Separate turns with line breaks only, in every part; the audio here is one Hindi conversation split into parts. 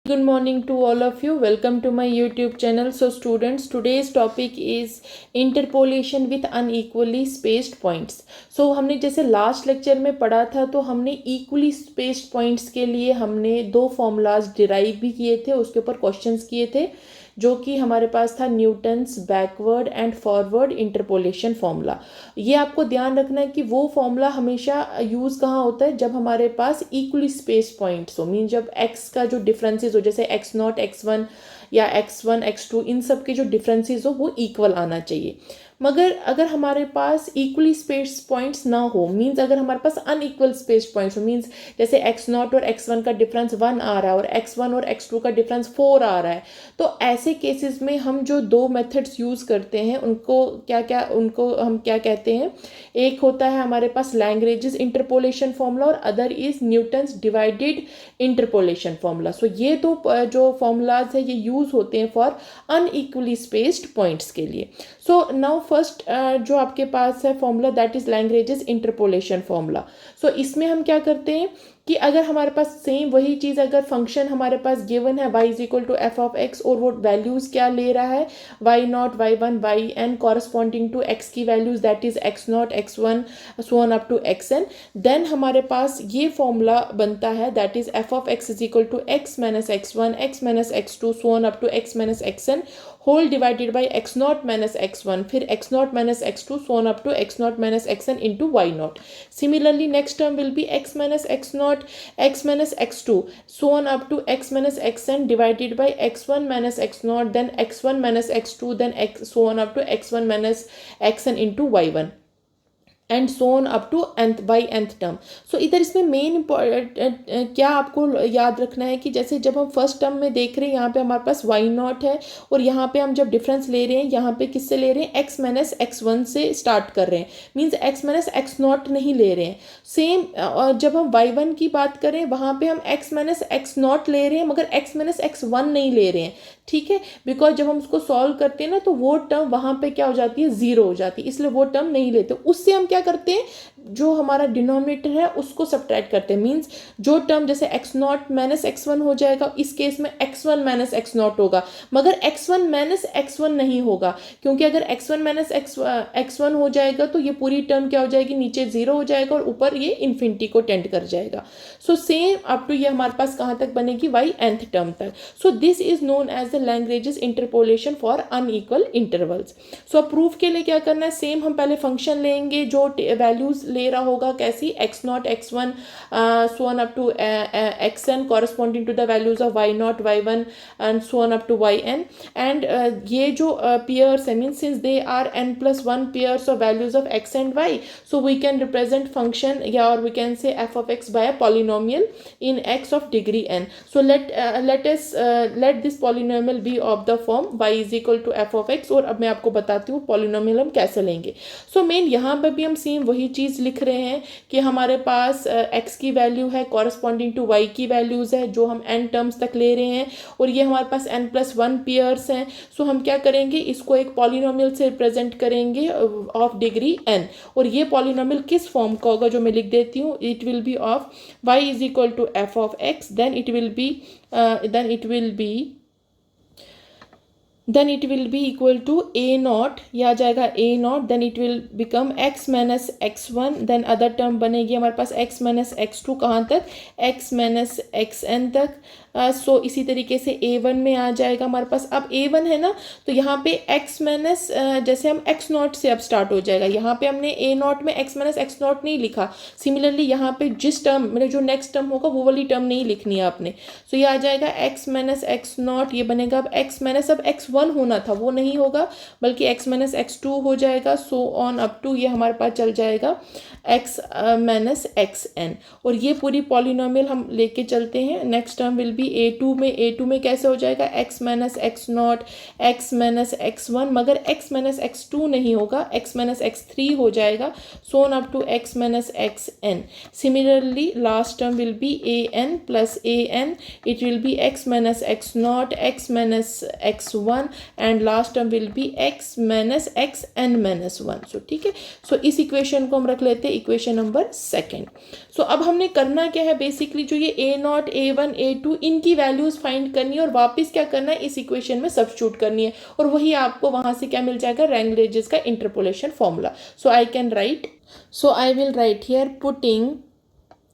Good morning to all of you. Welcome to my YouTube channel. So students, today's topic is interpolation with unequally spaced points. So हमने जैसे लास्ट लेक्चर में पढ़ा था तो हमने इक्वली स्पेस्ड पॉइंट्स के लिए हमने दो फॉर्मूलाज डिराइव भी किए थे, उसके ऊपर क्वेश्चंस किए थे, जो कि हमारे पास था Newton's backward and forward interpolation formula. ये आपको ध्यान रखना है कि वो फॉर्मूला हमेशा यूज़ कहाँ होता है, जब हमारे पास इक्वली स्पेस पॉइंट्स हो, मीन जब एक्स का जो डिफरेंसेस हो, जैसे एक्स नॉट एक्स वन या एक्स वन एक्स टू, इन सब के जो डिफरेंसेस हो वो इक्वल आना चाहिए। मगर अगर हमारे पास इक्वली स्पेस पॉइंट्स ना हो, मीन्स अगर हमारे पास अनइक्वल स्पेस पॉइंट्स हो, मीन्स जैसे एक्स नॉट और एक्स वन का डिफरेंस 1 आ रहा है और एक्स वन और एक्स टू का डिफरेंस 4 आ रहा है, तो ऐसे केसेस में हम जो दो मेथड्स यूज़ करते हैं उनको हम क्या कहते हैं। एक होता है हमारे पास लैग्रेंजेस इंटरपोलेशन फॉर्मूला और other is Newton's divided interpolation formula. So ये दो जो फॉर्मूलाज है ये यूज़ होते हैं फॉर अनइक्वली स्पेस्ड पॉइंट्स के लिए। सो नाउ फर्स्ट जो आपके पास है formula, that is Lagrange's interpolation formula. So इसमें हम क्या करते हैं कि अगर हमारे पास सेम वही चीज़, अगर फंक्शन हमारे पास गिवन है y is equal to F of X और वो वैल्यूज़ क्या ले रहा है, y not Y one Y N corresponding to x की values that is x not x one so on up to xn, then हमारे पास ये फॉर्मूला बनता है that is F of x is equal to x minus x one X minus x two so on up to x minus xn whole divided by x naught minus x one, फिर x naught minus x two so on up to x naught minus x n into y naught. Similarly next term will be x minus x naught x minus x2 so on up to x minus xn divided by x1 minus x naught, then x1 minus x2, then x so on up to x1 minus xn into y1 and so on up to nth by nth term. So इधर इसमें मेन क्या आपको याद रखना है कि जैसे जब हम फर्स्ट टर्म में देख रहे हैं, यहाँ पे हमारे पास y नॉट है और यहाँ पे हम जब डिफरेंस ले रहे हैं, यहाँ पे किससे ले रहे हैं, x माइनस एक्स वन से स्टार्ट कर रहे हैं, means x minus x not नहीं ले रहे हैं। सेम जब हम y1 की बात करें वहाँ पे हम x माइनस एक्स नॉट ले रहे हैं मगर x माइनस एक्स वन नहीं ले रहे हैं, ठीक है, बिकॉज जब हम उसको सॉल्व करते हैं ना तो वो टर्म वहाँ पे क्या हो जाती है, जीरो हो जाती है, इसलिए वो टर्म नहीं लेते। उससे हम क्या करते हैं, जो हमारा डिनोमिनेटर है उसको सब्ट्रैक्ट करते हैं, मीन्स जो टर्म जैसे x naught minus x one हो जाएगा, इस केस में x one minus x not होगा मगर x one minus x one नहीं होगा, क्योंकि अगर x one minus x one हो जाएगा तो ये पूरी टर्म क्या हो जाएगी, नीचे जीरो हो जाएगा और ऊपर ये इन्फिनिटी को टेंड कर जाएगा। सो सेम अप टू ये हमारे पास कहाँ तक बनेगी, वाई nth टर्म तक। So this is known as the Lagrange's interpolation for unequal intervals. So proof के लिए क्या करना है, सेम हम पहले फंक्शन लेंगे जो वैल्यूज ले रहा होगा, कैसी, X not X one so on up to X N corresponding to the values of Y not Y one and so on up to Y N. And ये जो पेयर्स है, mean since they are n plus one pairs of values of x and y, so we can represent function या और we can say f of x by a polynomial in x of degree n. So let this polynomial be of the form y is equal to f of x। और अब मैं आपको बताती हूँ polynomial हम कैसे लेंगे। सो मेन यहाँ पर भी हम सेम वही चीज़ लिख रहे हैं कि हमारे पास x की वैल्यू है कॉरस्पॉन्डिंग टू y की वैल्यूज़ है जो हम n टर्म्स तक ले रहे हैं और ये हमारे पास n प्लस वन पेयर्स हैं। सो हम क्या करेंगे, इसको एक पॉलिनोमियल से रिप्रेजेंट करेंगे ऑफ डिग्री n, और ये पॉलिनोमियल किस फॉर्म का होगा जो मैं लिख देती हूँ, it will B of y is equal to f of x, then it will be equal to a naught, ये आ जाएगा a naught, then it will become x minus x one, then other term बनेगी हमारे पास x minus x टू कहाँ तक, x minus xn तक। सो इसी तरीके से a1 में आ जाएगा हमारे पास। अब a1 है ना, तो यहाँ पे x माइनस जैसे हम x नॉट से अब स्टार्ट हो जाएगा, यहाँ पे हमने a नॉट में x माइनस एक्स नॉट नहीं लिखा, सिमिलरली यहाँ पे जिस टर्म मतलब जो नेक्स्ट टर्म होगा वो वाली टर्म नहीं लिखनी है आपने। सो ये आ जाएगा x माइनस एक्स नॉट, ये बनेगा अब x माइनस, अब x1 होना था वो नहीं होगा बल्कि x माइनस एक्स टू हो जाएगा, सो ऑन अप टू ये हमारे पास चल जाएगा x माइनस एक्स एन। और ये पूरी पॉलिनोमियल हम लेके चलते हैं, next term will B a2 में कैसे हो जाएगा, x minus x naught x minus x one, मगर x माइनस एक्स टू नहीं होगा, x माइनस एक्स थ्री हो जाएगा, so on up to x minus x n. Similarly last term will be an plus an, it will be x minus x naught x minus x one and last term will be x minus x n minus one. So ठीक है, सो इस इक्वेशन को हम रख लेते हैं इक्वेशन नंबर सेकेंड। सो अब हमने करना क्या है, बेसिकली जो ये a नॉट a1 a2 इन इनकी वैल्यूज़ फाइंड करनी है और वापस क्या करना है, इस इक्वेशन में सब्स्टिट्यूट करनी है, और वही आपको वहाँ से क्या मिल जाएगा, लैग्रेंजेस का interpolation formula. So I can write, so I will write here putting,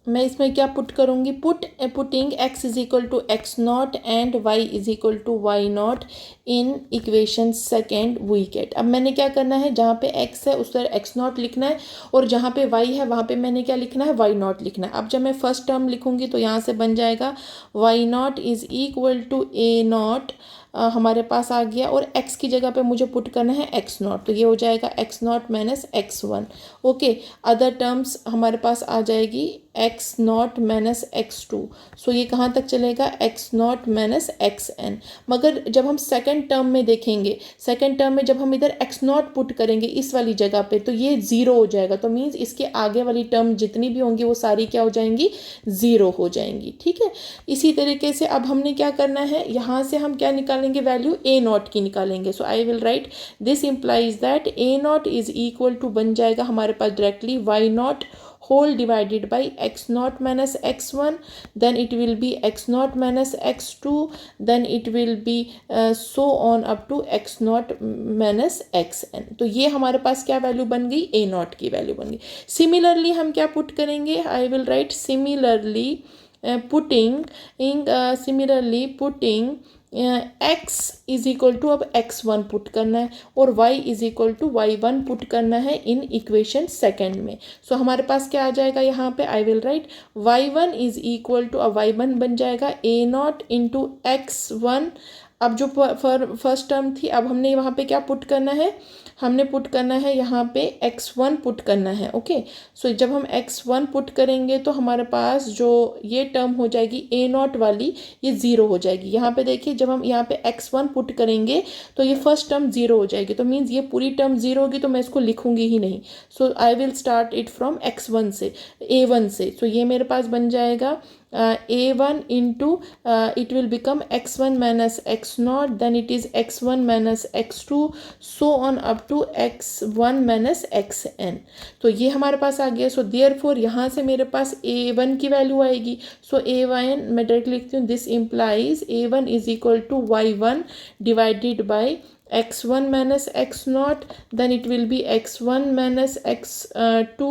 मैं इसमें क्या पुट करूँगी, putting x is equal to x not and y is equal to Y not in equation second we get. अब मैंने क्या करना है, जहाँ पे x है उस पर x नॉट लिखना है, और जहाँ पे y है वहाँ पे मैंने क्या लिखना है, y नॉट लिखना है. अब जब मैं फर्स्ट टर्म लिखूँगी तो यहाँ से बन जाएगा y not is equal to a not, हमारे पास आ गया, और x की जगह पे मुझे पुट करना है x नॉट, तो ये हो जाएगा x not minus x1. Okay, other terms हमारे पास आ जाएगी x नॉट माइनस x2. सो ये कहाँ तक चलेगा, x नॉट माइनस xn. मगर जब हम सेकंड टर्म में देखेंगे, सेकंड टर्म में जब हम इधर x नॉट पुट करेंगे इस वाली जगह पे, तो ये ज़ीरो हो जाएगा. तो मीन्स इसके आगे वाली टर्म जितनी भी होंगी वो सारी क्या हो जाएंगी, ज़ीरो हो जाएंगी. ठीक है, इसी तरीके से अब हमने क्या करना है, यहाँ से हम क्या निकालेंगे, वैल्यू a नॉट की निकालेंगे. So I will write this implies that a naught is equal to बन जाएगा हमारे पास directly y naught whole divided by x naught minus x1, then it will be x naught minus x2, then it will be so on up to x naught minus xn. तो ये हमारे पास क्या वैल्यू बन गई, a नॉट की वैल्यू बन गई. सिमिलरली हम क्या पुट करेंगे, I will write similarly putting x is equal to, अब x1 पुट करना है और y is equal to y1 put करना है इन इक्वेशन सेकेंड में. सो हमारे पास क्या आ जाएगा यहाँ पे, I will write y1 is equal to, अब y1 बन जाएगा a नॉट इंटू x1. अब जो फर्स्ट टर्म थी, अब हमने वहाँ पे क्या पुट करना है, हमने पुट करना है यहाँ पे x1 पुट करना है. ओके, सो जब हम x1 पुट करेंगे तो हमारे पास जो ये टर्म हो जाएगी a नॉट वाली, ये ज़ीरो हो जाएगी. यहाँ पे देखिए जब हम यहाँ पे x1 पुट करेंगे तो ये फर्स्ट टर्म ज़ीरो हो जाएगी, तो मीन्स ये पूरी टर्म ज़ीरो होगी, तो मैं इसको लिखूँगी ही नहीं. So I will start it from x1 से, a1 से. सो ये मेरे पास बन जाएगा a1 into it will become x1 minus x naught, then it is x1 minus x2, so on up to x1 minus xn. तो ये हमारे पास आ गया. सो देयरफॉर यहाँ से मेरे पास a1 की वैल्यू आएगी. सो a1 मैं डायरेक्टली लिखती हूँ, this implies a1 is equal to y1 divided by x1 minus x naught, then it will be x1 minus x2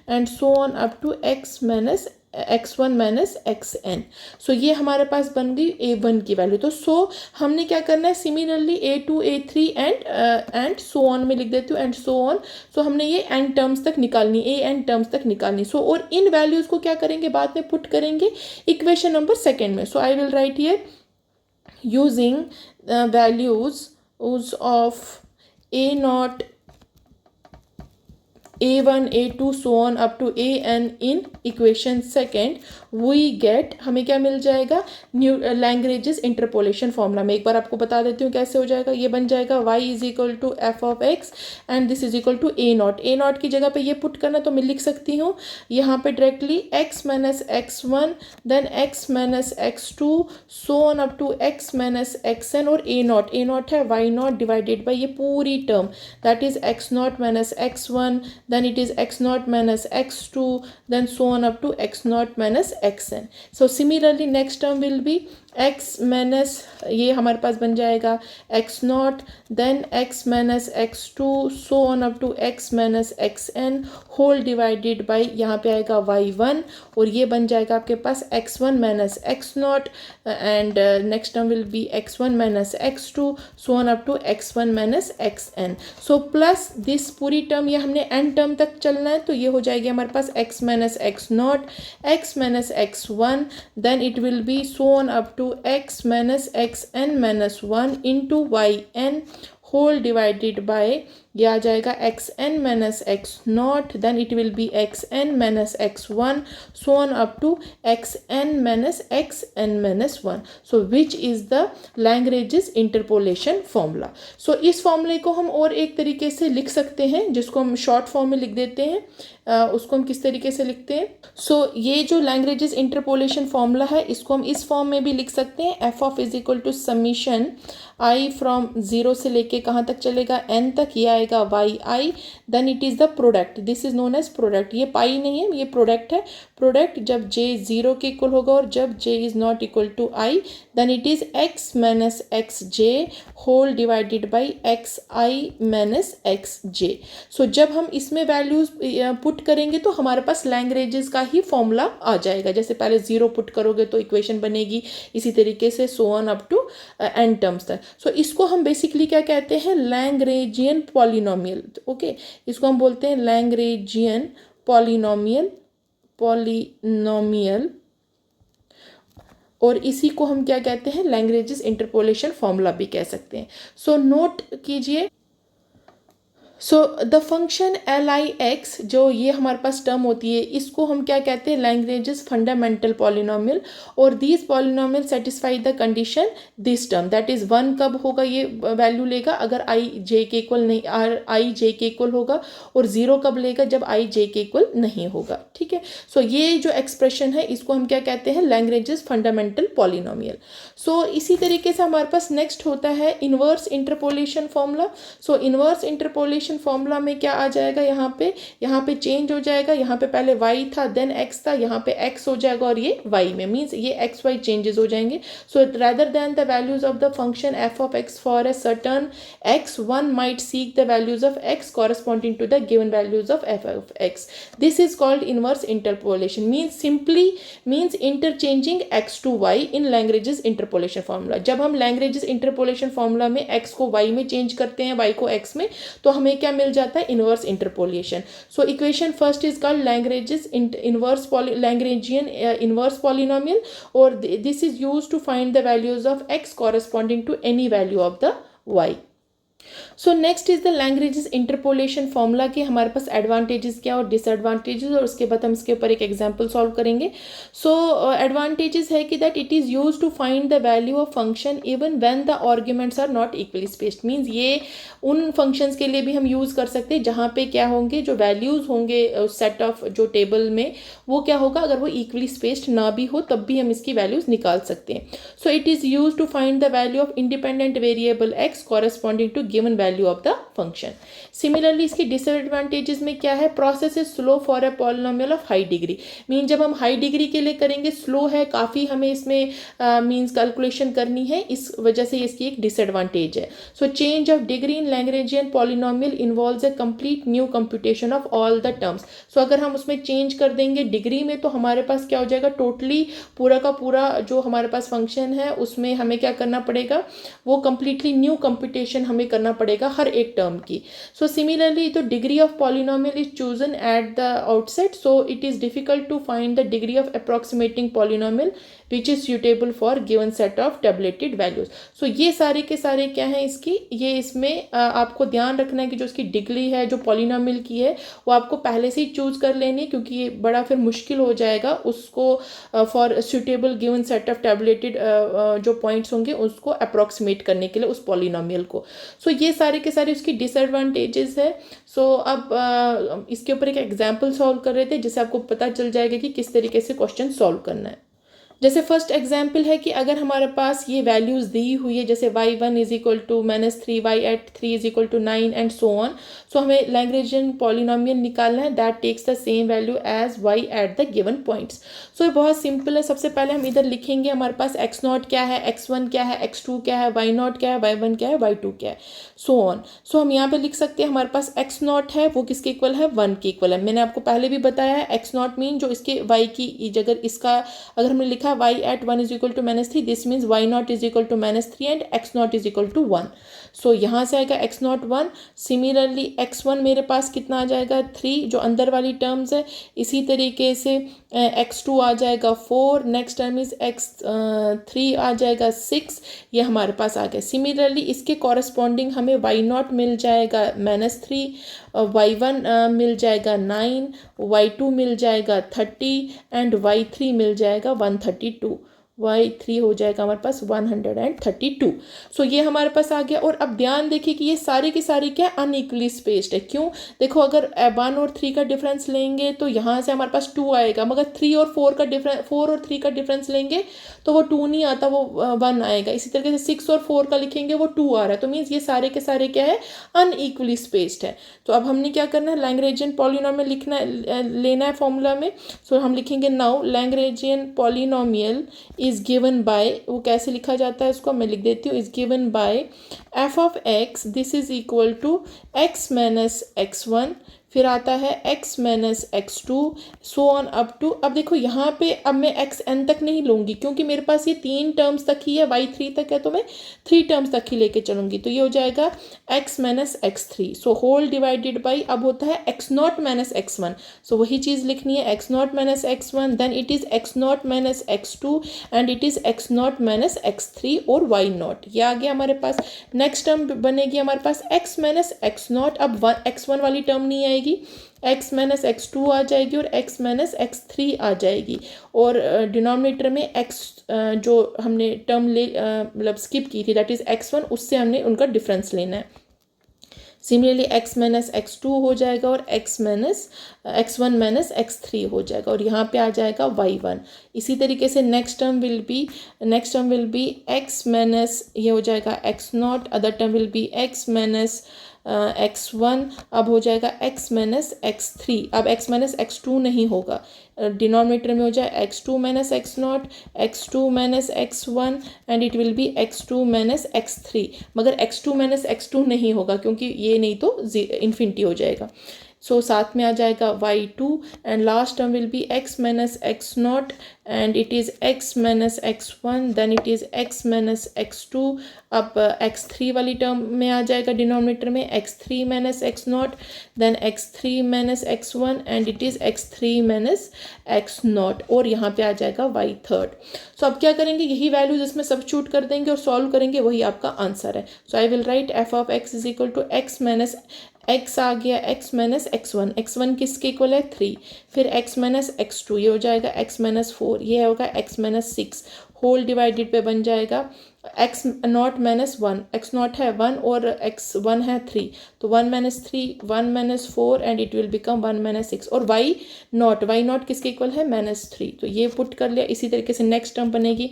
and so on up to x1 minus xn. सो ये हमारे पास बन गई a1 की वैल्यू. तो सो हमने क्या करना है, similarly a2 a3 and so on में लिख देती हूँ, एंड सो ऑन. सो हमने ये एन टर्म्स तक निकालनी, a एन टर्म्स तक निकालनी. सो और इन वैल्यूज़ को क्या करेंगे, बाद में पुट करेंगे इक्वेशन नंबर सेकेंड में. So I will write here using values of a naught, a1 a2 so on up to an in equation second, we get, हमें क्या मिल जाएगा, न्यू लैग्रेंजेस इंटरपोलेशन फॉर्मूला. मैं एक बार आपको बता देती हूँ कैसे हो जाएगा. ये बन जाएगा y is equal to F of X and this is equal to a not की जगह पे ये पुट करना, तो मैं लिख सकती हूँ यहाँ पे directly x minus x1 then x minus x2 so on up to x minus xn, और a नॉट है y नॉट डिवाइडेड बाई ये पूरी term, that is x not minus x1, then it is x naught minus x2, then so on up to x naught minus xn. So similarly next term will be x minus, ये हमारे पास बन जाएगा x not then x minus x2 so on up to x minus xn whole divided by, यहाँ पे आएगा y1, और ये बन जाएगा आपके पास x1 minus x not and next term will be x1 minus x2 so on up to x1 minus xn. So plus this पूरी टर्म, ये हमने n टर्म तक चलना है, तो ये हो जाएगी हमारे पास x minus x not, x minus x1, then it will be so on up to x minus xn minus 1 into yn whole divided by, ये आ जाएगा xn minus x naught, then it will be xn minus x1 so on up to xn minus xn minus 1. So which is the Lagrange's interpolation formula. So इस फॉर्मूले को हम और एक तरीके से लिख सकते हैं, जिसको हम शॉर्ट फॉर्म में लिख देते हैं. उसको हम किस तरीके से लिखते हैं. सो ये जो Lagrange's इंटरपोलेशन फॉर्मूला है, इसको हम इस फॉर्म में भी लिख सकते हैं, F of is equal to summation i from 0 से लेके कहाँ तक चलेगा, n तक. ये जाएगा Y I, then it is the product, this is known as product. ये पाई नहीं है, ये प्रोडक्ट है। प्रोडक्ट जब j 0 के इक्वल होगा और जब j is not equal to i, then it is x minus x j whole divided by x i minus x j. So जब हम इसमें वैल्यूज पुट करेंगे तो हमारे पास लैग्रेंजेस का ही फॉर्मूला आ जाएगा। जैसे पहले 0 पुट करोगे तो इक्वेशन बनेगी, इसी तरीके से so on up to N terms तक। सो इसको हम बेसिकली क्या कहते हैं, लैग्रेंजियन पॉलिनोमियल। ओके, इसको हम बोलते हैं लैग्रेंजियन पॉलिनोमियल, और इसी को हम क्या कहते हैं, लैग्रेंजेस इंटरपोलेशन फॉर्मूला भी कह सकते हैं। सो नोट कीजिए, so the function L I x, जो ये हमारे पास टर्म होती है, इसको हम क्या कहते हैं, लैग्रेंजेस फंडामेंटल पॉलिनोमियल। और this polynomial satisfy the condition this term, that is 1 कब होगा, ये वैल्यू लेगा अगर आई जे के इक्वल नहीं, आई जे के इक्वल होगा, और 0 कब लेगा, जब आई जे के इक्वल नहीं होगा। ठीक है, सो ये जो एक्सप्रेशन है इसको हम क्या कहते हैं, लैग्रेंजेस फंडामेंटल पॉलिनोमियल। सो इसी तरीके से हमारे पास नेक्स्ट होता है इनवर्स इंटरपोलेशन फॉर्मूला। सो इनवर्स इंटरपोलेशन फॉर्मूला में क्या आ जाएगा, यहाँ पे चेंज हो जाएगा, यहाँ पे पहले y था देन x था, यहाँ पे x हो जाएगा और ये y में, मीन्स ये x y चेंजेस हो जाएंगे। सो rather than the values of the function f of x for a certain x, one might seek the values of x corresponding to the given values of f of x. This is called inverse interpolation, means simply means interchanging x to y in Lagrange's interpolation formula. जब हम Lagrange's interpolation formula में x को y में चेंज करते हैं, y को x में, तो हमें क्या मिल जाता है, inverse interpolation. So equation first is called Lagrange's Lagrangian inverse polynomial, और this is used to find the values of x corresponding to any value of the y। So next is the Lagrange's interpolation formula के हमारे पास एडवांटेजेस क्या और डिसएडवांटेजेस, और उसके बाद हम इसके ऊपर एक एग्जांपल सॉल्व करेंगे। सो एडवांटेजेस है कि that it is used to find the value of function even when the arguments are not equally spaced, means ये उन फंक्शंस के लिए भी हम यूज कर सकते हैं जहाँ पे क्या होंगे, जो वैल्यूज होंगे सेट ऑफ जो टेबल में, वो क्या होगा, अगर वो इक्वली स्पेस्ड ना भी हो तब भी हम इसकी वैल्यूज निकाल सकते हैं। So it is used to find the value of independent variable x corresponding to given value of the function. Similarly इसकी डिसएडवांटेजेस में क्या है, process is slow for a polynomial of high degree, mean जब हम हाई डिग्री के लिए करेंगे स्लो है काफ़ी, हमें इसमें मीन्स कैलकुलेशन करनी है, इस वजह से इसकी एक डिसएडवांटेज है। So change of degree in Lagrangian polynomial involves a complete new computation of all the terms. So अगर हम उसमें चेंज कर देंगे डिग्री में तो हमारे पास क्या हो जाएगा, टोटली पूरा का पूरा जो हमारे पास फंक्शन है उसमें हमें क्या करना पड़ेगा, वो कंप्लीटली न्यू कंप्यूटेशन हमें करना पड़ेगा हर एक टर्म की। सो सिमिलरली तो degree of polynomial is chosen at the outset, so it is difficult to find the degree of approximating polynomial which is suitable for given set of tabulated values. So ये सारे के सारे क्या हैं इसकी, ये इसमें आपको ध्यान रखना है कि जो इसकी डिग्री है जो पॉलिनोमियल की है वो आपको पहले से ही चूज कर लेनी है, क्योंकि ये बड़ा फिर मुश्किल हो जाएगा उसको for suitable given set of tabulated जो पॉइंट्स होंगे उसको अप्रोक्सीमेट करने के लिए उस पॉलिनोमियल को। सो ये सारे के सारे उसकी डिसएडवांटेजेस है। सो अब इसके ऊपर एक एग्जाम्पल सॉल्व कर रहे थे जिससे आपको पता चल जाएगा कि किस तरीके से क्वेश्चन सॉल्व करना है। जैसे फर्स्ट एग्जाम्पल है कि अगर हमारे पास ये वैल्यूज़ दी हुई है, जैसे y1 is equal to -3, y@3 is equal to 9 and so on. So हमें लैग्रेंजियन पॉलिनोमियल निकालना है that takes the same value as y at the given points. So ये बहुत सिंपल है। सबसे पहले हम इधर लिखेंगे हमारे पास x0 क्या है, x1 क्या है, x2 क्या है, y0 क्या है, y1 क्या है, y2 क्या है, सो ऑन। सो हम यहाँ पे लिख सकते हैं हमारे पास x0 है वो किसके इक्वल है, 1 के इक्वल है। मैंने आपको पहले भी बताया है x0 मीन जो इसके y की जगह इसका अगर हमने लिखा y at 1 is equal to -3, this means y0 is equal to -3 and x0 is equal to 1. सो यहाँ से आएगा x0 1। सिमिलरली x1 मेरे पास कितना आ जाएगा 3, जो अंदर वाली टर्म्स है। इसी तरीके से x2 आ जाएगा 4, नेक्स्ट टर्म इज x3 आ जाएगा 6, ये हमारे पास आ गया। सिमिलरली इसके कॉरस्पॉन्डिंग हमें y0 मिल जाएगा -3, y1 मिल जाएगा 9, y2 मिल जाएगा 30 एंड y3 मिल जाएगा 132। y3 हो जाएगा हमारे पास 132। सो ये हमारे पास आ गया। और अब ध्यान देखिए कि ये सारे के सारे क्या अनइक्वली स्पेस्ड है। क्यों? देखो अगर 1 और 3 का डिफरेंस लेंगे तो यहाँ से हमारे पास 2 आएगा, मगर 3 और 4 का डिफरेंस, 4 और 3 का डिफरेंस लेंगे तो वो 2 नहीं आता, वो 1 आएगा। इसी तरीके से 6 और 4 का लिखेंगे वो 2 आ रहा है। तो मीन्स ये सारे के सारे क्या है, अनइक्वली स्पेस्ड है। तो अब हमने क्या करना है, लैग्रेंजियन पॉलिनोमियल लिखना लेना है फॉर्मूला में। सो हम लिखेंगे now Lagrangian polynomial is given bye, वो कैसे लिखा जाता है उसको मैं लिख देती हूँ, is given by F of X, this is equal to x minus x1, फिर आता है x minus x2, so on up to. अब देखो यहाँ पे अब मैं xn तक नहीं लूँगी क्योंकि मेरे पास ये 3 टर्म्स तक ही है, y3 तक है, तो मैं 3 टर्म्स तक ही लेके चलूँगी। तो ये हो जाएगा x minus x3, so whole divided by, अब होता है x0 माइनस x1, सो वही चीज़ लिखनी है, x0 minus x1, then it is x0 minus x2 and it is x0 minus x3 और y0। ये आ गया हमारे पास। नेक्स्ट टर्म बनेगी हमारे पास x माइनस x0, अब x1 वाली टर्म नहीं आएगी, x माइनस x2 आ जाएगी और x माइनस x3 आ जाएगी। और डिनोमिनेटर में x जो हमने टर्म मतलब स्किप की थी दैट इज़ x1, उससे हमने उनका डिफरेंस लेना है। सिमिलरली x माइनस x2 हो जाएगा और x1 माइनस x3 हो जाएगा और यहाँ पे आ जाएगा y1। इसी तरीके से next term will be x minus, ये हो जाएगा x0, other term will be x minus x1, अब हो जाएगा x माइनस x3, अब x माइनस x2 नहीं होगा, डिनोमिनेटर में हो जाए x2 minus x0, x2 minus x1 and it will B x2 minus x3, मगर x2 माइनस x2 नहीं होगा क्योंकि ये नहीं तो इन्फिनिटी हो जाएगा। सो साथ में आ जाएगा y2 and last term will be x minus x0 and it is x minus x1, then it is x minus x2, अब x3 वाली टर्म में आ जाएगा डिनोमिनेटर में x3 minus x0, then x3 minus x1 and it is x3 minus x0 और यहाँ पे आ जाएगा y3। सो अब क्या करेंगे, यही वैल्यूज इसमें सब्स्टिट्यूट कर देंगे और सॉल्व करेंगे, वही आपका आंसर है। So I will write f of x is equal to x minus x आ गया x माइनस x1 किसके इक्वल है 3, फिर x माइनस x2, ये हो जाएगा x माइनस 4, ये होगा x माइनस 6, होल डिवाइडेड पे बन जाएगा x not minus 1, x not है 1 और x1 है 3, तो 1 minus 3 1 minus 4 and it will become 1 minus 6, और y नॉट किसके इक्वल है माइनस 3, तो ये पुट कर लिया। इसी तरीके से नेक्स्ट टर्म बनेगी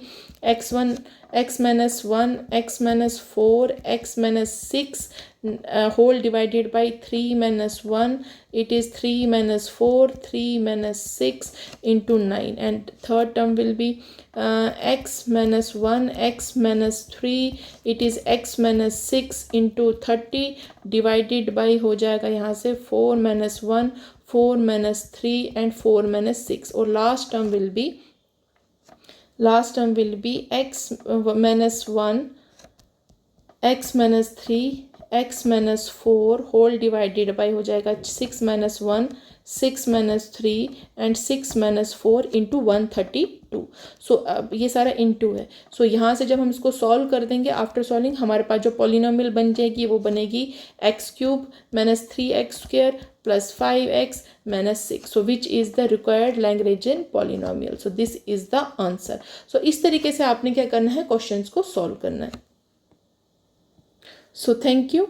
x minus 1, x minus 4, x minus 6 whole divided by 3 minus 1, it is 3 minus 4, 3 minus 6 into 9, and third term will be x minus 1, x minus 3, it is x minus 6 into 30 divided by हो जाएगा यहाँ से 4 minus 1, 4 minus 3 and 4 minus 6, और last term will be x minus 1, x minus 3, x minus 4 whole divided by हो जाएगा 6 minus 1, 6 minus 3 and 6 minus 4 into 132। सो अब ये सारा इंटू है। सो यहाँ से जब हम इसको सॉल्व कर देंगे, आफ्टर सॉल्विंग हमारे पास जो पॉलिनोमियल बन जाएगी वो बनेगी x cube minus 3x square plus 5x minus 6, so which is the required Lagrangian polynomial. So this is the answer. So इस तरीके से आपने क्या करना है, क्वेश्चंस को सॉल्व करना है। So thank you.